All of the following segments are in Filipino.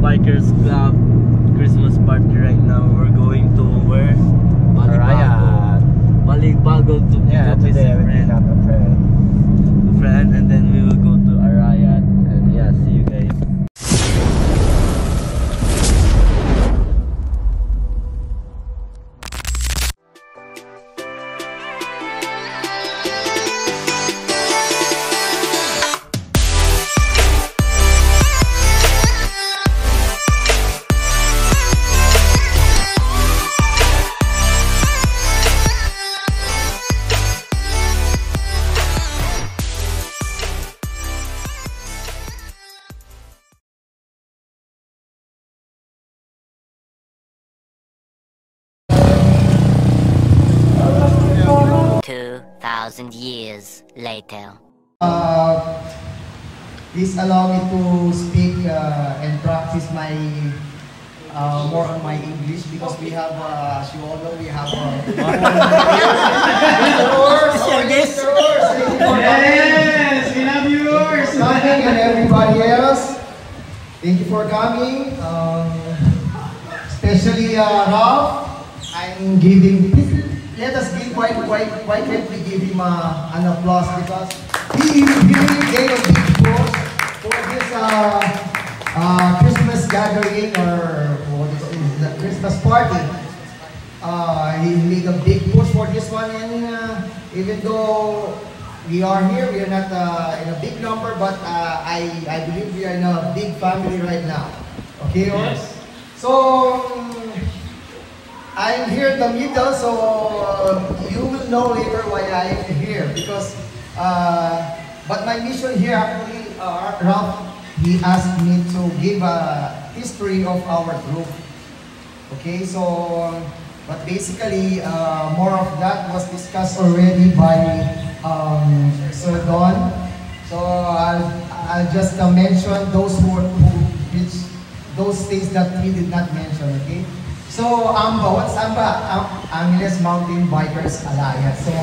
Bikers Club Christmas party right now. We're going to where? Balibago to pick up a friend, and then we will go to Arayat, and yeah, see you guys. 2,000 years later. Please allow me to speak and practice my more on my English, because we have, as you all know, we have Yes, we love yours. And everybody else, thank you for coming. Especially Ralph, I'm giving. Let us give, why can't we give him an applause, because he really gave a big push for this Christmas gathering, or what is the Christmas party. He made a big push for this one, and even though we are here, we are not in a big number, but I believe we are in a big family right now. Okay, yes. So I'm here in the middle, so you will know later why I am here, because but my mission here actually, Ralph, he asked me to give a history of our group. Okay, so but basically more of that was discussed already by Sir Don. So I'll just mention those those things that he did not mention. Okay. So AMBA, what's AMBA? Angeles Mountain Bikers Alliance. So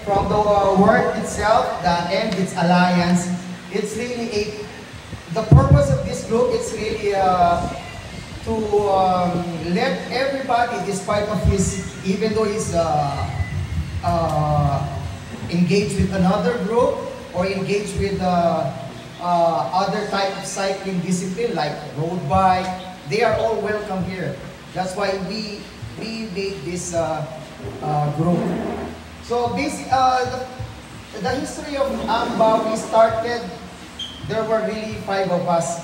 from the word itself, the end, it's alliance. It's really the purpose of this group. It's really to let everybody, despite of his, even though he's engaged with another group or engaged with other type of cycling discipline like road bike, they are all welcome here. That's why we made this group. So this the history of AMBA, we started, there were really 5 of us,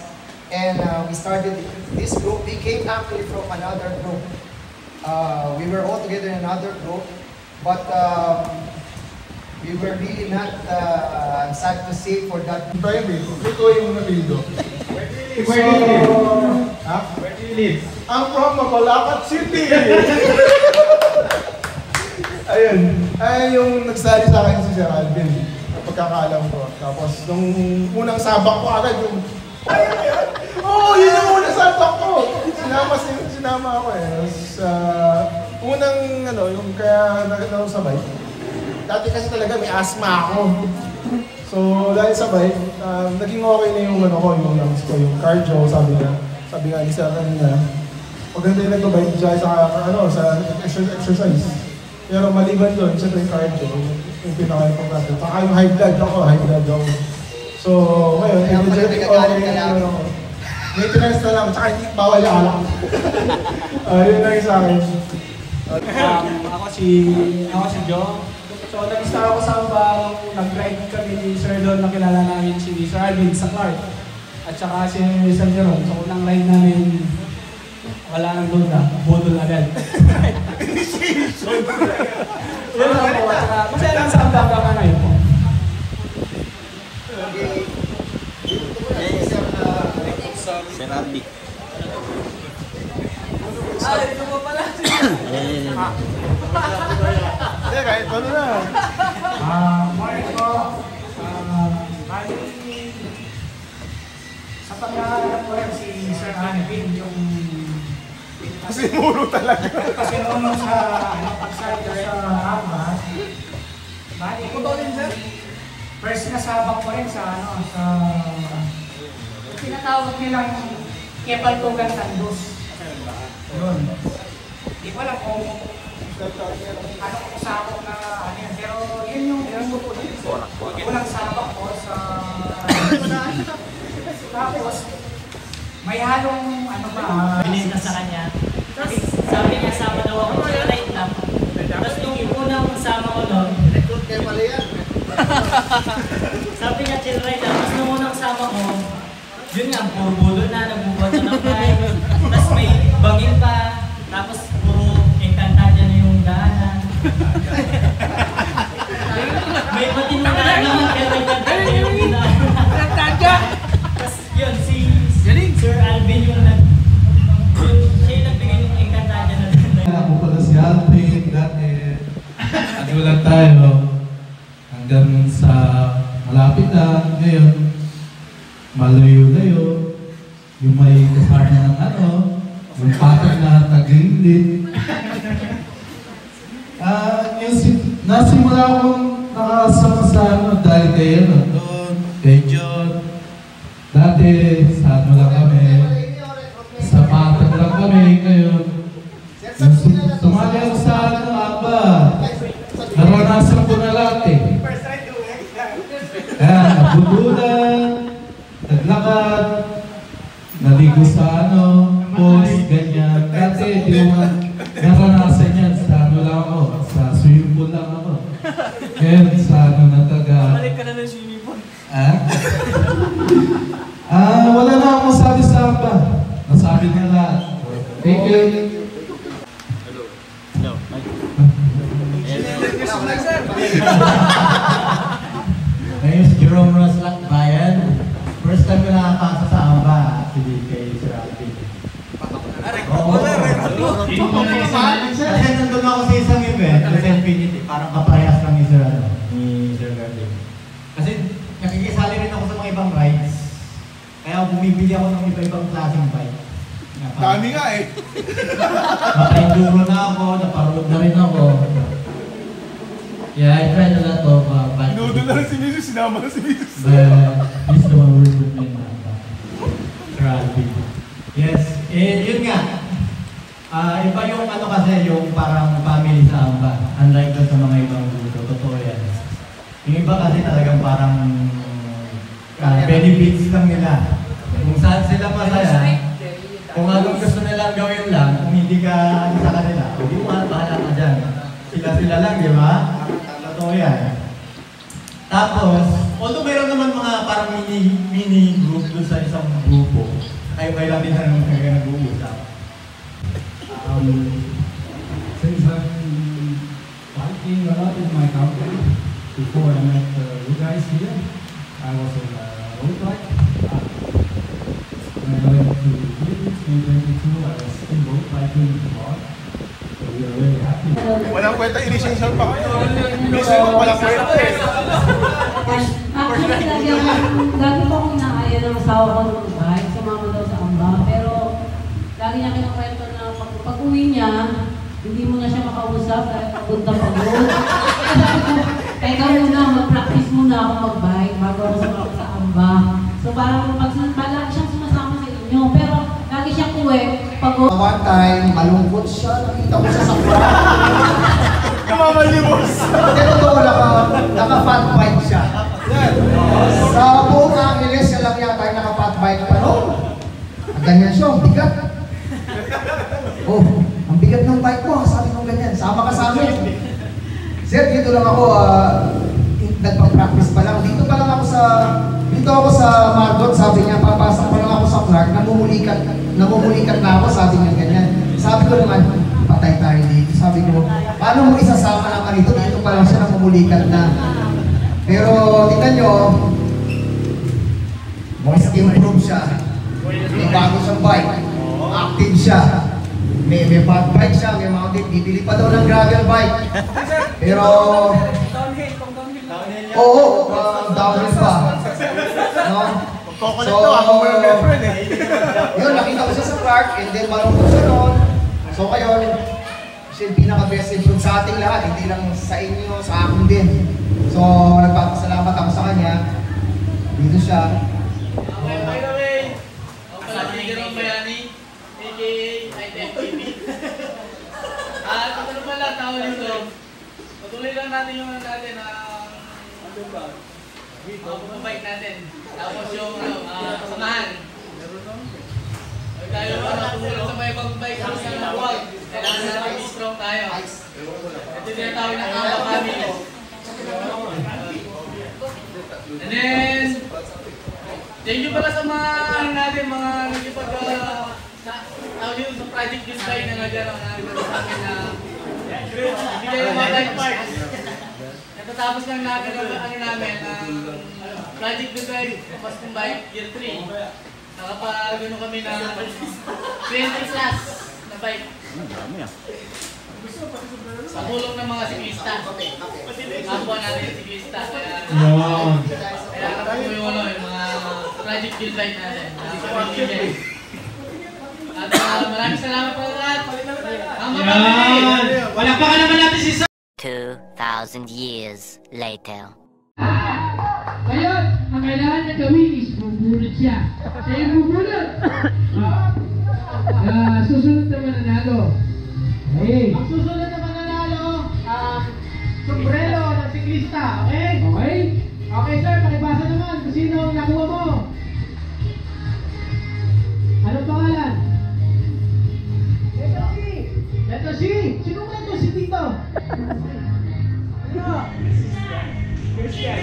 and we started this group. We came actually from another group. We were all together in another group, but we were really not, I'm sad to say for that. Where do you live? I'm from Mabalacat City! Ayun yung nagsali sa akin si Sir Alvin, pagkakaalam ko. Tapos nung unang sabak ko agad yung, ayan! Oo, yun yung unang sabak ko! Sinama ako eh. Sa unang yung kaya sabay. Dati kasi talaga may asthma ako. So dahil sabay, naging okay na yung yung cardio, sabi nga ni Sir kanina. Maganda yung nagbabay siya sa exercise. Pero maliban doon, siyempre yung cardio, yung pinaka-importante. Saka yung high blood ako. So ngayon, energetic okay yung maintenance na lang, tsaka hindi bawal yung alak. Yun lang yung sa akin. Ako si Joe. So nag-start ako sa AMBA, nag-ride kami ni Sir Don, nakilala namin si Sir Alvin sa Clark. At saka si Sir Jerome, so unang ride namin, wala nang duda, budol agad. Yun lang po, at masaya lang sa ambang ngayon po. Serabi. Ito po pala. Hindi, kahit ano na. Morning po. Sa pagkakalap ko rin si Sir Alvin, yung Kasi muro talaga. kasi nung sa pag-site sa AMA, bali ko din sir. First na sabak ko rin sa sa tinatawag nilang Kepal Tugan Sandos. Yun. Di ko alam kung anong usapot na ano yan, pero yun yung unang sabak ko sa tapos may halong ano ba, Bilhin ka sa kanya. Tapos sabi niya, sama daw ako, right lang. Tapos nung unang sama ko nun, Recruit kayo pala yan. sabi niya, chill right lang. Tapos nung unang sama ko, yun nga, puro bulo na, nagbubato ng bike. Tapos may bangin pa, tapos puro Encantadia na yung daanan. May patinong na naman, kaya Encantadia yung daanan. Tapos yun, si Sir Alvin yung siya yung nagbigay yung Encantadia na daanan. Ako pala si Alvin, dati nagulat tayo hanggang sa malapit na ngayon, malayo-layo, yung may kasama ng ano, yung patag na tag-inlit. Nasimula akong nakasama sa ano, dahil kayo doon, kay John. Dati, sa ano lang kami, sa patag lang kami ngayon. Sumali ako sa ano, aba. Naranasan ko na lahat eh. Kaya, nabutulan, naglakad, naligo sa ano, post, ganyan. Dati, di mo naranasan yan sa ano lang ako, sa swimming pool lang ako. Ngayon, sa ano na taga... Balik ka na ng swimming pool. Wala na akong masabi sa aba. Nasabi na lahat. Thank you. No. My name is Jerome Ross Bayan. First time ko nakakasa sa AMBA, actually, kay Sir Alvin. Kasi nandun ako sa isang event, sa Infinity, parang kaparehas lang ni Sir Alvin. Kasi nakikisali rin ako sa mga ibang rides. Kaya bumibili ako ng iba-ibang klaseng bike. Dami nga eh. Naka-enduro na ako, naparood na rin ako. Yeah, I tried a lot of bike. Noodle na rin si Mrs. Sinama na si Mrs. But he's the one who recruited me na. Sir Alvin. Yes, yun nga. Iba yung ano kasi, yung parang family sa AMBA. Unlike dun sa mga ibang grupo, totoo yan. Yung iba kasi talagang parang benefits lang nila. Kung saan sila masaya, kung anong gusto nilang gawin lang, kung hindi ka sa kanila, hindi mo bahala ka dyan. Sila lang, di ba? Totoo yan. Tapos, although meron naman mga parang mini group dun sa isang grupo, ay may lang din naman kayo nag-uusap. Since I'm biking a lot in my company, before I met you guys here, I was on a road bike. When I went to Philippines in 2022, I was still road biking a lot. So we are very happy. Walang kwenta, initiation pa kayo. Initiation, walang kwenta eh. Actually, lagi po akong inaaya ng asawa ko ng bike, sumama daw sa AMBA, pero lagi niya kinukwento na pag-uwi niya, hindi mo na siya makausap dahil papunta pa doon. Teka muna, mag-practice muna ako mag-bike bago ako sumama sa AMBA. So parang lagi siyang sumasama sa inyo, pero lagi siyang uwi. One time, malungkot siya, nakita ko siya sa vlog. Namamalimos. Pero doon, naka-fat bike siya. Sa buong Angeles, siya lang yata yung naka-fat bike pa noon. Ganyan siya, ang bigat. Oh, ang bigat ng bike mo, sabi ko ganyan, sama ka sa amin. Sir, dito lang ako, nagpa-practice pa lang. Dito ako sa Margot, sabi niya, papasok pa lang ako sa Clark, namumulikat na ako, sabi niya ganyan. paano mo isasama naman ito? Dito pa lang siya namumulikat na. Pero tingnan nyo, mas improve siya. May bago siyang bike. Active siya. May fat bike siya, may mountain. Bibili pa daw ng gravel bike. Pero... Oo, downhill pa. No? So, yun, nakita ko siya sa park, and then malungkot siya noon. So, ngayon, siya yung pinaka-best improve sa ating lahat, hindi lang sa inyo, sa akin din. So, nagpapasalamat ako sa kanya. Dito siya. Okay, by the way, Palatigan ng Bayani, a.k.a. Item TV. At ano pala, tao nito, patuloy lang natin yung natin bike natin. Tapos yung samahan. Tayo tumulong sa mga bike sa buwag. Kailangan natin strong tayo. Ito yung tinatawag ng Amba Family. And then, thank you pala sa mga natin, mga tawag yun sa Project Design na nagano na sa akin na bigay yung mga bike parts. Natatapos lang natin ang namin Project Design Custom Bike Year 3. Nakapagano kami na 20 class na bike. Sa tulong ng mga siklista. Kapwa natin yung siklista. Kaya napuno yung mga Project Design natin. At maraming salamat po lahat. Wala pa ka naman natin si 2,000 years later. Ngayon, ang kailangan niya gawin is bubulot siya. Siya yung bubulot. Susunod na mananalo. Okay. Ang susunod na mananalo, sombrero ng siklista. Okay? Okay? Okay sir, pakibasa naman kung sino ang nakuha mo. Anong pangalan? Letter C. Letter C. Sino ba ito si Tito? Christian!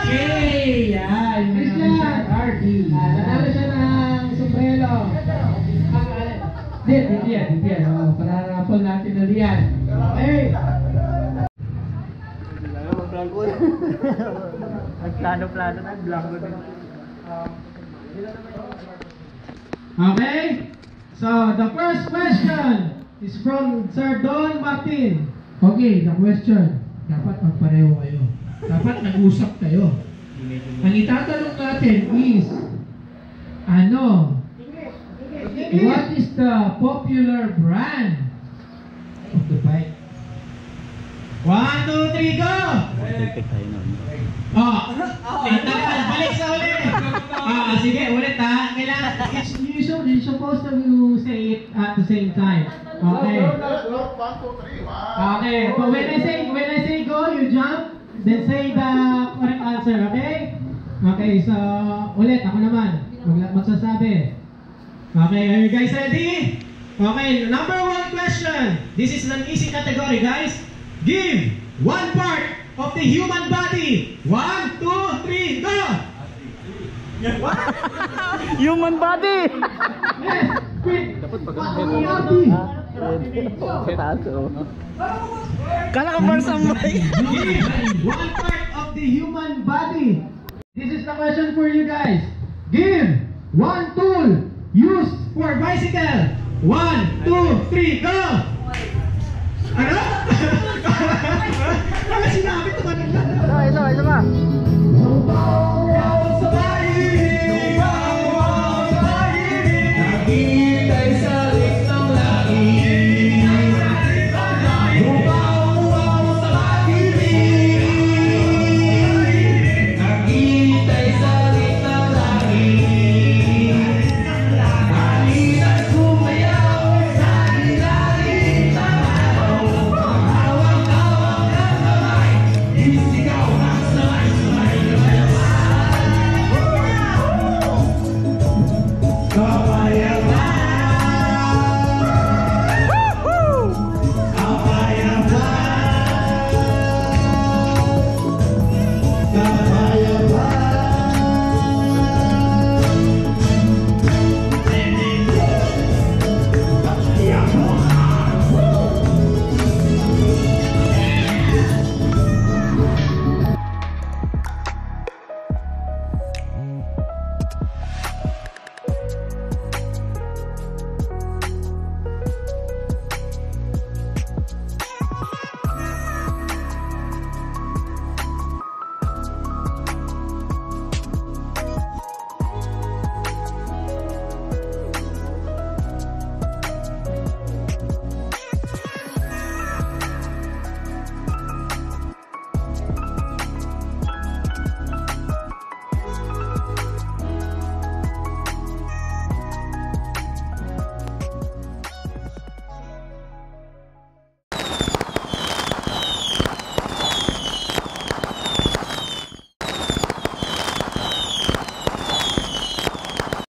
Okay! Yan! Christian! RD! Nanalo siya ng sombrero. Hindi yan. Pararapol natin na diyan. Okay! Nagplano-plano na, blanco din. Okay? So, the first question is from Sir Don Martin. Okay, the question. Dapat magpareho kayo. Dapat nag-usap kayo. Ang itatanong natin is, what is the popular brand of the bike? 1, 2, 3, go! Balik sa ulit. Sige, ulit ha. Kailangan, you're supposed to say it at the same time. Okay. Okay, but when I say go, you jump, then say the correct answer, okay? Okay, so ulit, ako naman magsasabi. Okay, are you guys ready? Okay, number 1 question. This is an easy category, guys. Give one part of the human body. 1, 2, 3, go! What? Human body! Yes, quick! Kala ka bar sa mic. One part of the human body. This is the question for you guys. Give one tool used for bicycle. 1, 2, 3, go! Ano? Ano sinabi ito kanina? Isa pa.